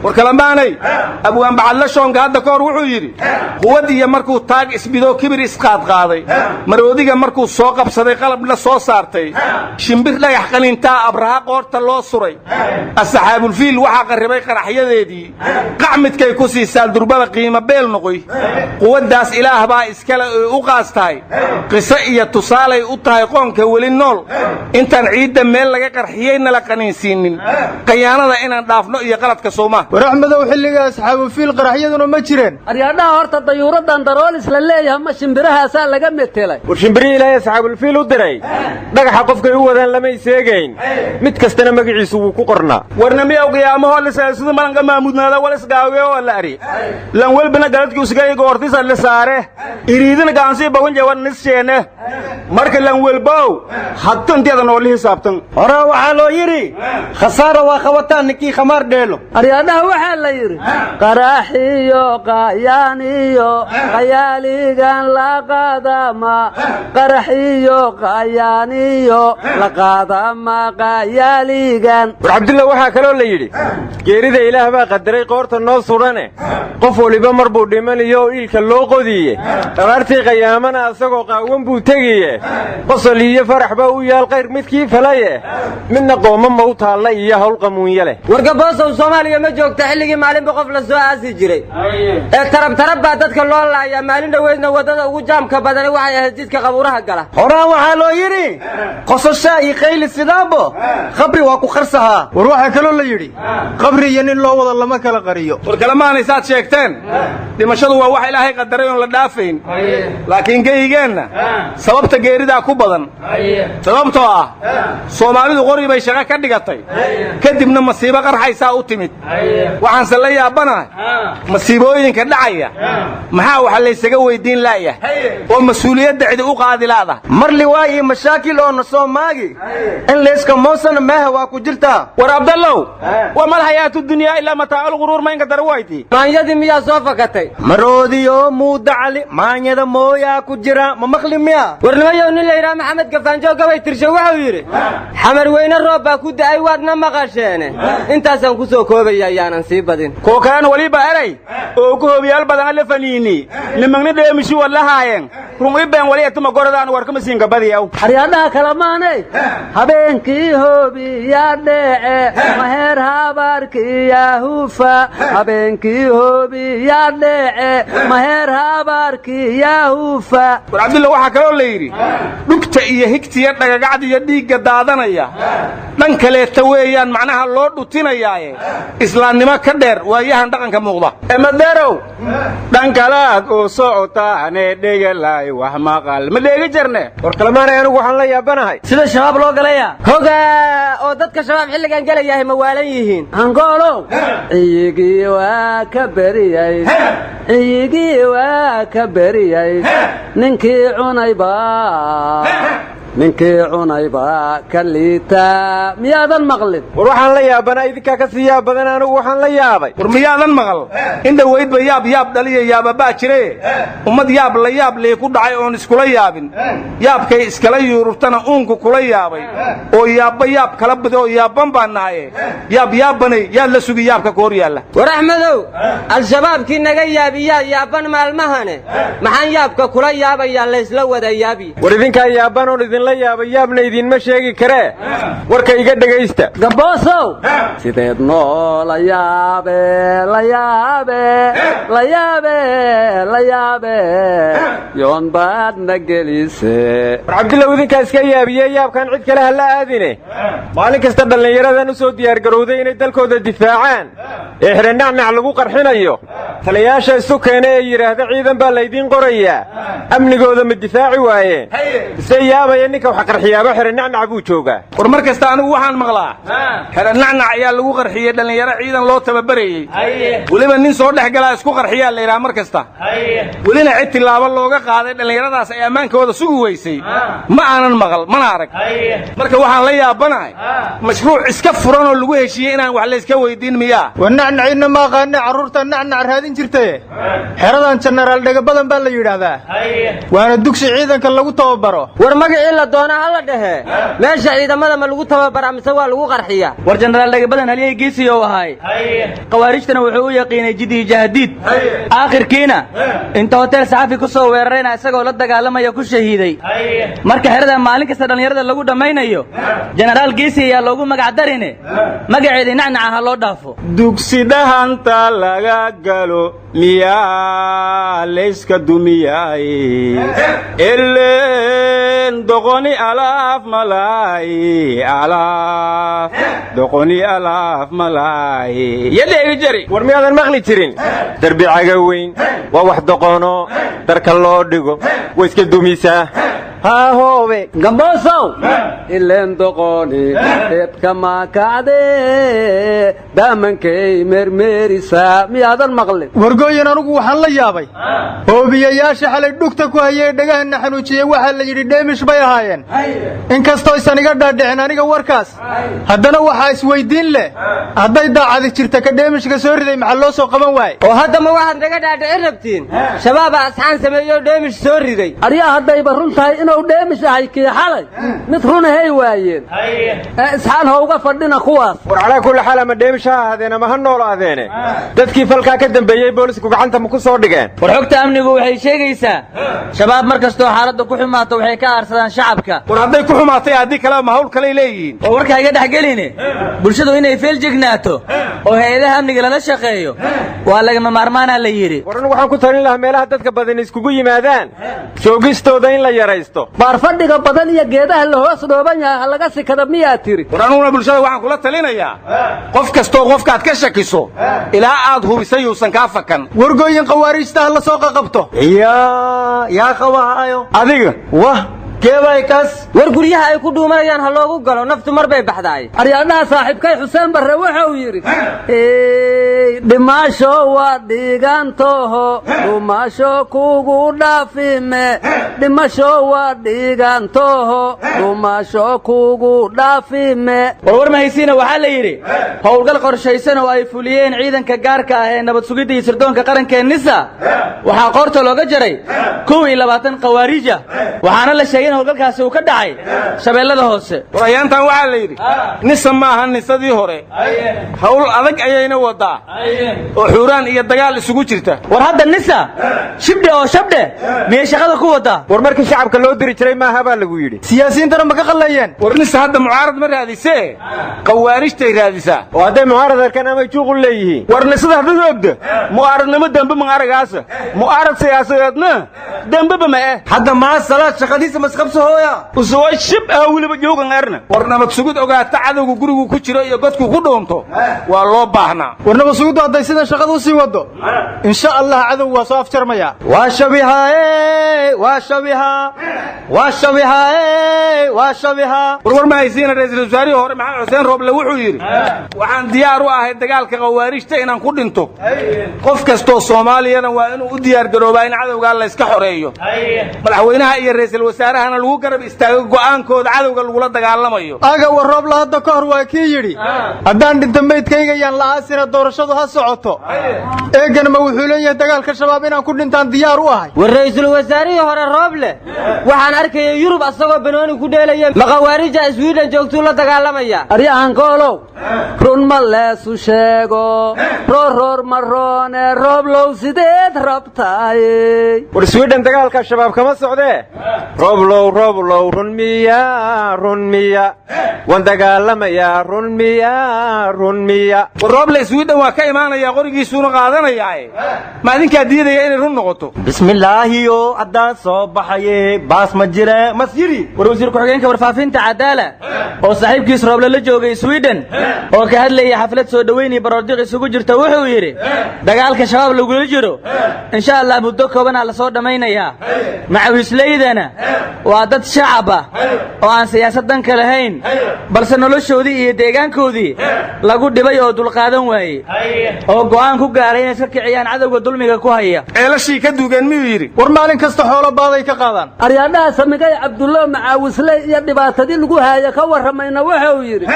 warkalamaanay abwaan bacadla shoonka hadda ka hor wuxuu yidhi quwadiya markuu taag isbidoo kibir isqaadqaaday maroodiga markuu soo qabsaday qalabna soo saartay shimbir dhagax qanintaa abraha qoorta loo suray asxaabulfiil waxaa qarribay qaraxyadeedii qacmidkay ku siisaan durbada qiimo beel noqoy quwaddaas ilaah baa iskale oy u qaastahay qiso iyo tusaalay u tahay qoonka weli nool intaan ciidda meel laga qarxiyeyna la qaniinsiinin qayaanada inaan dhaafno iyo qaladka Soomaa waraxmadow xilliga asxaabulfiil qaraxyaduna ma jireen aryaadhaha horta dayuuradan daroolis la leeyahay ma shimbirahaasaa laga metelay war shimbiri ilaahay asxaabulfiil u diray dhagaxa qofkay u wadaan lama iseegayn mid kastana magaciisu wuu ku qornaa warnamiyow qiyaamaho lisaysudu malanka maamudnaada wal isgaawiyo wala ari lan walbana galadki usgay goortisa la saare iriidina gaansi bawan jawan nisheene marka lan walbow hatanteeda nool hisaabtan hore waxaa loo yiri khasaara waa qabataan ninkii khamaar dheelo aryaadhaha waxaa la yiri qaraxiyo qayaaniyo qayaaligan la qaadama qaraxiyo qayaaniyo la qaadama qayaaligan war cabdillah waxaa kaloo la yidhi geerida ilaah baa qadaray qoorta noo sudhane qof waliba mar buu dhimanayo oo iilka loo qodiye dhabaartii qayaamana asagoo qaawan buu tegiye qosol iyo farax baa u yaal qayr midkii falaye midna qooma ma u taalla iyo hawl qamuunye leh wargaboosow Soomaaliya ma joogta xilligii maalinba qof la soo aasi jiray ee tarab baa dadka loo laaya maalin dhaweydna wadada ugu jaamka badan waxay ahayd jidka qabuuraha gala horaan waxaa loo yiri qososha iyo qayli sidaabo khabri waa ku qarsaha war waxa kaloo la yiri qabri iyo nin loo wada lama kala qariyo warkalamaanay saad sheegteen dhimashadu waa wax ilaahay qadaray oo la dhaafayn laakiin geeygeena sababta geerida ku badan sababtoo ah Soomaalidu qori bay shaqo ka dhigatay kadibna masiibo qarxaysa u timid waxaan la yaabanahay masiibooyinka dhacaya maxaa waxa la isaga weydiin laayahay oo mas'uuliyadda cid u qaadi laada mar liwaayi mashaakil oo Soomaali in leeska moosan ma waa ku jirta war abdallow wa mal hayatu dunya illa mata'al ghurur ma inka darwayti maanyadi miyaa soo fakatay maroodiyo muudacali maanyada mooya ku jira ma maqli miya warnimayo nin la yiraahdo maxamed gafaanjo gabay tirshay wuxuu yiri xamar weyna roob baa ku da'ay waadna maqasheene intaasaan ku soo koobaya yaanan sii badin kookaan waliba eray oo ku hobiyal badan la faniini nimagna dheemishi wallahaayeen rungi been wali atuma goradaan war kama siin gabadiyow aryaadaha kalamaanay habeenkii hobiya dhece maheer habarkii yahufa habeenkii hobiya dhece maheer habarkii yahufa war abdullah waxa kaloo la yiri dhugta iyo higtiya dhagagacda iyo dhiiga daadanaya dhan kale weeyaan macnaha loo dhutinayaaye islaamnimo ka dheer waayahan dhaqanka muuqda emaderow dhan kalaad oo socotaane dhegalay wax maqal ma dheegi jirne war kalamaanay anigu waxaan la yaabanahay sida shabaab loo galaya hoga oo dadka shabaab xilligan galayahay ma waalan yihiin angolow iyagii waa ka beriyay iyagii waa ka beriyay ninkii cunayba kaliita miyaadan maqlin war waxaan la yaabanaa idinka ka sii yaab badan anigu waxaan la yaabay war miyaadan maqal in dhaweydba yaab dhaliya yaababa jire ummad yaab la yaab lee ku dhacay oon iskula yaabin yaabkay iskala yuurubtana uunku kula yaabay oo yaab kala bado yaaban baan nahay yaabanay yaa la sugi yaabka koor yaala war axmedow al-shabaabkii naga yaabiyaa yaaban maalmahane maxaan yaabka kula yaabayaa la isla wada yaabi war idinka yaaban oo idin la yaabna idin ma sheegi kare warka iga dhageysta gaboosow sideed noo la yaabe yoon baad na gelise war cabdillah idinka iska yaabiye yaabkan cid kale hala aadine maalin kasta dhalinyaradan u soo diyaar garowday inay dalkooda difaacaan ee xirnacnac lagu qarxinayo taliyaasha isu keenay ee yiraahdo ciidan baa la idin qorayaa amnigooda ma difaaci waayeen isay yaabaya ninka wax qarxiyaaba xirnacnac buu joogaa war mar kasta anigu waxaan maqlaa xirnacnac ayaa lagu qarxiyay dhalinyaro ciidan loo tababarayay waliba nin soo dhaxgalaa isku qarxiyaa la yiraahdo mar kasta walina cid tilaabo looga qaaday dhalinyaradaas ay amaankooda sugu weysay ma aanan maqal mana arag marka waxaan la yaabanahay mashruuc iska furan oo lagu heshiiyay inaan wax la iska weydiin miyaa wanacnacina ma qaana carruurta nacnac aadin jirtay xeradan Generaal Dhaga badan baa la yiraahdaa waana dugsi ciidanka lagu tababaro war magacii la doona hal la dhahe meesha ciidamada ma lagu tababaro mise waa lagu qarxiya war Generaal Dhaga badan haliyay geesiyo wahay qawaarijtana wuxuu u yaqiinay jidii jahdiid aakhirkiina inta hotel saxafi ku soo weerarayna isagoo la dagaalamaya ku shahiiday marka xerada maalin kasta dhalinyarada lagu dhamaynayo Generaal geesi ayaa loogu magac darine magaceeda nacnaca loo dhaafo dugsi dhahanta laga galo miyaa layska dumiyay ileen doqoni alaaf malay alaaf doqoni alaaf malay yadeegi jari war miyaadan maqli jirin darbi caga weyn waa wax doqono darka loo dhigo way iska dumisaa haa hoobe gambosow ileen doqoni deebka maakacde daamankay mermerisa miyaadan maqlin wargooyin anigu waxaan la yaabay hoobiyayaasha xalay dhugta ku hayay dhagahana xanuujiyay waxa la yiri dheemish bay ahaayeen inkastoo isan iga dhaadhicin aniga warkaas haddana waxa isweydiin leh hadday daacadi jirta ka dheemishka soo riday maxaa loo soo qaban waayay oo hadda ma waxaad naga dhaadhicin rabtiin shabaab asxaan sameeyo dheemish soo riday aryaa haddayba run tahay inuu dheemish ahay kii xalay mid run ahay waayeen isxaan ha uga fadhina kuwaas war calaa kulli xaal ama dheemish ha ahaadeen ama ha noolaadeene dadkii falkaa ka dambeeyey boolisku gacanta ma ku soo dhigeen war xogta amnigu waxay sheegaysaa shabaab markastoo xaaladda ku xumaato waxay ka aarsadaan shacabka war hadday ku xumaatay haddii kaleba ma hawl kale leeyihiin oo warka iga dhexgeline bulshadu inay feel jignaato oo hay'adaha amniga lala shaqeeyo waa lagama maarmaana la yiri war anigu waxaan ku talin lahaa meelaha dadka badan iskugu yimaadaan joogistooda in la yaraysto baar fadhiga badan iyo geedaha la hoos dhooban yahay laga sikada miyaa tiri war aniguna bulshada waxaan kula talinayaa qof kastoo qofkaad ka shakiso ilaa aad hubisay yuusan kaa fakan wargooyin qawaariijta la soo qabto yaa qawahayo adiga wah keebay kas war guryaha ay ku dhuumanayaan ha loogu galo naftu mar bay baxdaay aryaadhaha saaxiibkay Xuseen Barre wuxuu yiri dhimasho waa dhigantoho dhumasho kugu dhaafime dhimasho waa dhigantoho dhumasho kugu dhaafime war ma haysiina waxa la yiri howlgal qorshaysan oo ay fuliyeen ciidanka gaarka ah ee nabad sugidda iyo sirdoonka qaranka NISA waxa qoorta looga jaray 22 qawaarija waxaana la sheegay howlgalkaasi uu ka dhacay shabeellada hoose warayaantan waxa la yiri NISA ma aha NISadii hore hawl adag ayayna wadaa oo xuraan iyo dagaal isugu jirta war hadda NISA shibde oo shabde miyay shaqada ku wadaa war markii shacabka loo diri jiray maaha baa lagu yiri siyaasiyiintana ma ka qallayeen war NISA hadda mucaarad ma raadisee qawaarijtay raadisaa oo hadday mucaarad arkaan ama juuq u leeyihiin war NISada hadda ogda mucaaradnimo dambe ma aragaasa mucaarad siyaasadeedna dambe ma hadda ma salaad shaqadiisa masqabso hooya usoo shib waliba joogan arna war nabad sugid ogaata cadowga gurigu ku jiro iyo godku ku dhoonto waa loo baahnaa war nabad sugid hadday sida shaqada u sii wado insha Allah cadow waa soo afjarmaya waa shabiha war ma haysiina ra'iisul wasaarihi hore Maxamed Xuseen Rooble wuxuu yiri waxaan diyaar u ahay dagaalka qawaarijta inaan ku dhinto qof kasto Soomaaliyana waa inuu u diyaar garoobaa in cadowga la iska xoreeyo madaxweynaha iyo ra'iisul wasaarahana lagu garab istaago go'aankooda cadowga lagu dagaalamayo aga war Rooble hadda ka hor waa kii yiri haddaan dhinto meydkayga yaan la aasina doorashadu ha socoto eegan ma wuxuu leeyahay dagaalka shabaab inaan ku dhintaan diyaar u ahay war ra'iisul wasaarihi hore Rooble waxaan arkay Yurub asagoo banooni ku dheelaya maqawaarija Sweden joogto la dagaalamaya aryahan koolow run ma leesu sheego roor marone Rooblow sideed rabtaay war Sweden dagaalka shabaab kama socdee Rooblow run miya wan dagaalamaya run miya Rooble Sweden waa ka imaanaya qorigiisuna qaadanaya ma idinka diidaya inay run noqoto bismillaahiyo adan soo baxaye baas ma jira masjiri war wasiir ku xigeenka warfaafinta Cadaala oo saaxiibkiis Rooble la joogay Sweden oo ka hadlayay xaflad soo dhaweynay baroodiq isugu jirta wuxuu yiri dagaalka shabaab lagu jiro insha Allah muddo kooban la soo dhameynaya macawisleydana waa dad shacab ah oo aan siyaasadan ka lahayn balse noloshoodii iyo deegaankoodii lagu dhibay oo dulqaadan waayay oo go'aan ku gaaray inay iska kiciyaan cadawga dulmiga ku haya ceelashii ka duugan miyuu yiri war maalin kasta xoolo baaday ka qaadaan aryaadhaha samigay Cabdullaahi macaawisley iyo dhibaatadii lagu haaya ka waramayna wuxuu yiri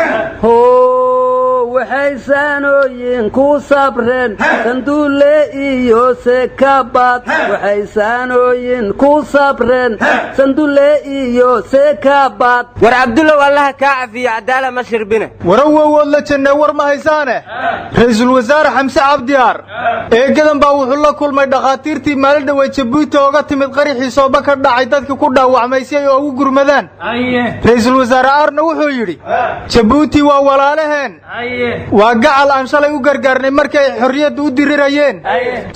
waxay saanooyin ku sabreen sanduule iyo sekabad waxay saanooyin ku sabreen sanduule iyo sekabad war cabdullow allaha kaa cafiyo cadaala ma shirbine warawowood la jannee war ma haysaane ra'iisul wasaare xamse cabdiyaar eegadan baa wuxuu la kulmay dhakhaatiirtii maalin dhawey jabuuti ooga timid qaraxii sooba ka dhacay dadka ku dhaawacmay si ay ugu gurmadaan ra'iisul wasaare aarna wuxuu yidhi jabuuti waa walaalaheen waa gacal aan shalay u gargaarnay markii ay xorriyadda u dirirayeen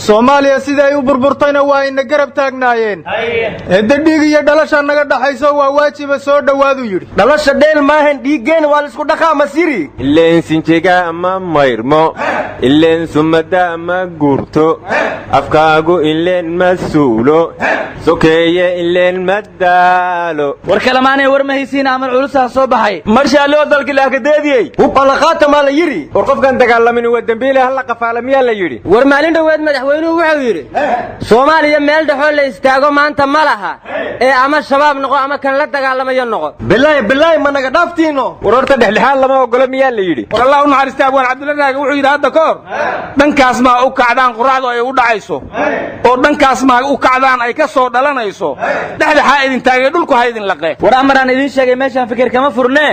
soomaaliya sida ay u burburtayna waa ina garab taagnaayeen eedda dhiig iyo dhalasha naga dhaxayso waa waajiba soo dhowaaduu yidhi dhalasha dheel maahan dhiiggeen waa laisku dhaqaa masiri ileen sinjiga ma mayrmo ileen sumada ma guurto afkaagu ileen ma suulo sokeeye ileen ma daalo war kalamaanay war ma haysiin amal culusaa soo baxay marshaa loo dalki laakadeediyey hubbalaqaata maa la yidhi war qofkan dagaalamin waa dembiile halla qafaala miyaa la yidhi war maalin dhoweed madaxweynuhu wuxuu yidhi soomaaliya meel dhexoo la istaago maanta ma laha ee ama shabaab noqo ama kan la dagaalamayo noqo bilaahi ma naga dhaaftiino war horta dhexdhexaad lama ogolo miyaa la yidhi war allah u naxariista abwaan cabdulla raage wuxuu yidhi hadda ka hor dhankaas maa u kacdaan quraacdu ay u dhacayso oo dhankaas maa u kacdaan ay ka soo dhalanayso dhexdhexaa idin taagay dhulku ha idin laqee war amaraan idiin sheegay meeshaan fikir kama furnee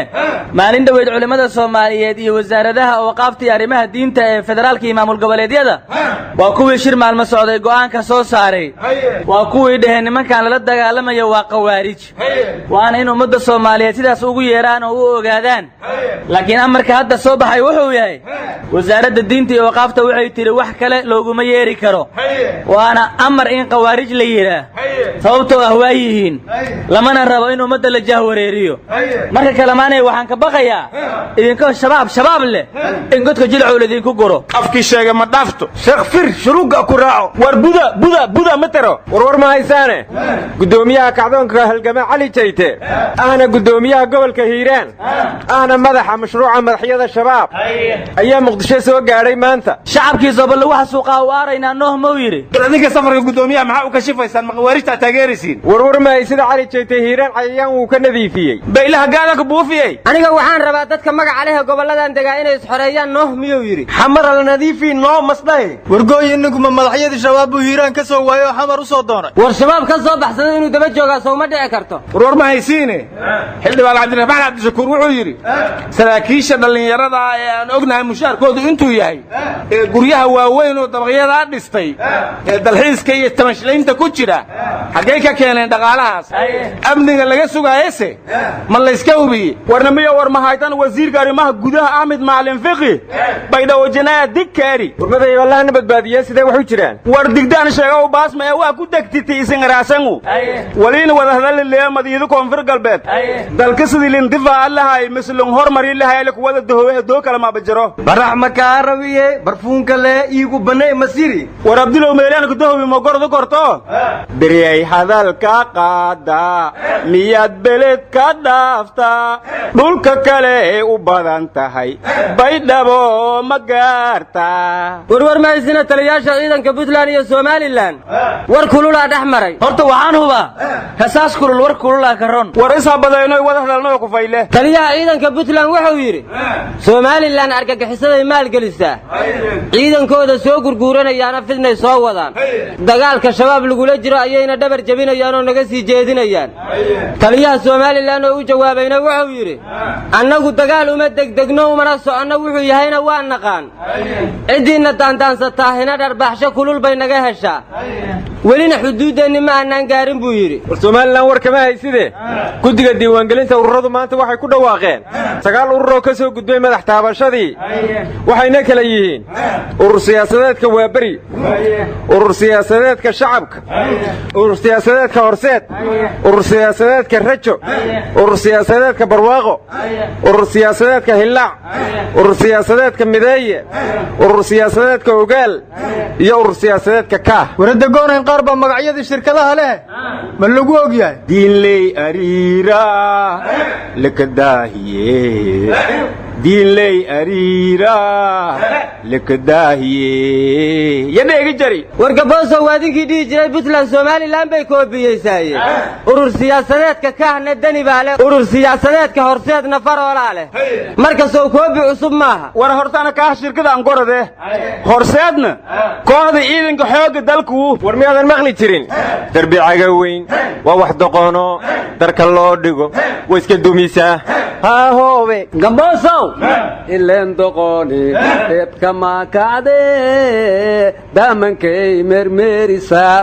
maalin dhoweyd culimmada soomaaliyeed iyo wasaaradaha awqaafta arrimaha diinta ee federaalka iyo maamul goboleedyada waa kuwii shir maalmo socday go'aanka soo saaray waa kuwii dhaheen nimankan lala dagaalamayo waa qawaarij waana in ummadda soomaaliyeed sidaas ugu yeeraan oo u ogaadaan laakiin amarka hadda soo baxay wuxuu yahay wasaaradda diinta iyo awqaafta waxay tidhi wax kale looguma yeeri karo waana amar in qawaarij la yidhaah sababtoo ah waa yihiin lamana rabo in ummadda la jahwareeriyo marka kalemaanay waxaan ka baqayaa idinkoo shabaab leh in godka jilcow laydinku guro afkii sheega ma dhaafto sheekh fir shuruugga ku raaco war buda ma taro war ma haysaane guddoomiyaha kacdoonka halgama cali jayte ahna guddoomiyaha gobolka hiiraan ahna madaxa mashruuca madaxyada shabaab ayaa muqdisho soo gaadhay maanta shacabkiisoo balle waxa suuqaha u aaraynaa nooh mau yidhi war adinka safarka guddoomiyaha maxaa u kashifaysaan ma khawaarijtaa taageeraysiin war ma hay sida cali jayte hiiraan cayayaan wuu ka nadiifiyey baylaha gaada ka buufiyey aniga waxaan rabaa dadka magaca leh gobolladan degaa inay isxoreeyaan nooh miyuu yidhi xamara la nadiifi noo masdhay wargooy innaguma madaxyadii shabaab buu hiiraan ka soo waayo oo xamar u soo doonay war shabaab ka soo baxsaday inuu daba joogaa sow ma dhici karto war ma haysiine xildhibaan cabdiraxmaan cabdishakuur wuxuu yidhi saraakiisha dhallinyarada ee aan ognahay mushaarkoodu intuu yahay ee guryaha waaweyn oo dabaqyadaa dhistay ee dalxiiska iyo tamashlaynta ku jira xaggay ka keeneen dhaqaalahaas amniga laga sugaayese ma layska hubiyey warnamiyo war mahaytan wasiirka arrimaha gudaha ahmed macalin fiqi baydhawojinaya digkaari warmaday wallahna badbaadiyeen sidee wax u jiraan war digdaan sheego baasma ee waa ku degtitay isin raasangu waliina wada hadal leeyahay madiido koonfur galbeed dalka sidii lindifa allahay mislun hormari lahay la kuwada dahoowe doo kala ma bajiro barax maka rawiye barfuunka le iigu banay masiri war abdilow meelaan ku dahoowe ma gordo korto biriyay hadalka qaada miyad beled ka dhaafta dhulka kale ee u badan tahay baydhabo ma gaarta war ma haysina taliyaasha ciidanka Puntland iyo Somaliland war kulula dhex maray horta waxaan hubaa hasaas kulul war kulula ka ron war isa badayno wada hadalno ku fayle taliyaha ciidanka Puntland wuxuu yiri Somaliland argagixisaday maal gelisaa ciidankooda soo gurguuranayaan fidnay soo wadaan dagaalka shabaab lagula jiro ayayna dhabar jabinayaan oo naga sii jeedinayaan taliyaha Somaliland oo u jawaabayna wuxuu yiri annagu dagaal uma degdegno umana socono wuxuu yahayna waa naqaan cidiina daandaansataa hina dharbaxsho kulul bay naga heshaa welina xuduudeeni ma aanan gaarin buu yiri war Somaliland war kama hayside guddiga diiwaangelinta ururadu maanta waxay ku dhawaaqeen 9 urur oo ka soo gudbay madax taabashadii waxayna kala yihiin urur siyaasadeedka waabari urur siyaasadeedka shacabka urur siyaasadeedka horseed urur siyaasadeedka rajo urur siyaasadeedka barwaaqo urur siyaasadeedka hillaac urur siyaasadeedka mideeye urur siyaasadeedka ogaal iyo urur siyaasadeedka kaah warada goonayn qaar baa magacyadii shirkadaha leh ma lagu ogyahay diinley ariira lakadaahiye diin ley ariira likadaahiye yadheegi jari wargaboosow waadinkii dhihi jiray puntland somalilan bay koobiyeysaayeen urur siyaasadeedka kahna deni baa leh urur siyaasadeedka horseedna faroolaa leh markasoo koobi cusub maaha war hortana kaah shirkada anqorade horseedna kooxda ciidanka xoogga dalku war miyaadan maqli jirin darbi caga weyn waa wax doqono darka loo dhigo way iska dumisaa haahowe gamboosow ileen doqoni eedka maakacde daamankay mermerisaa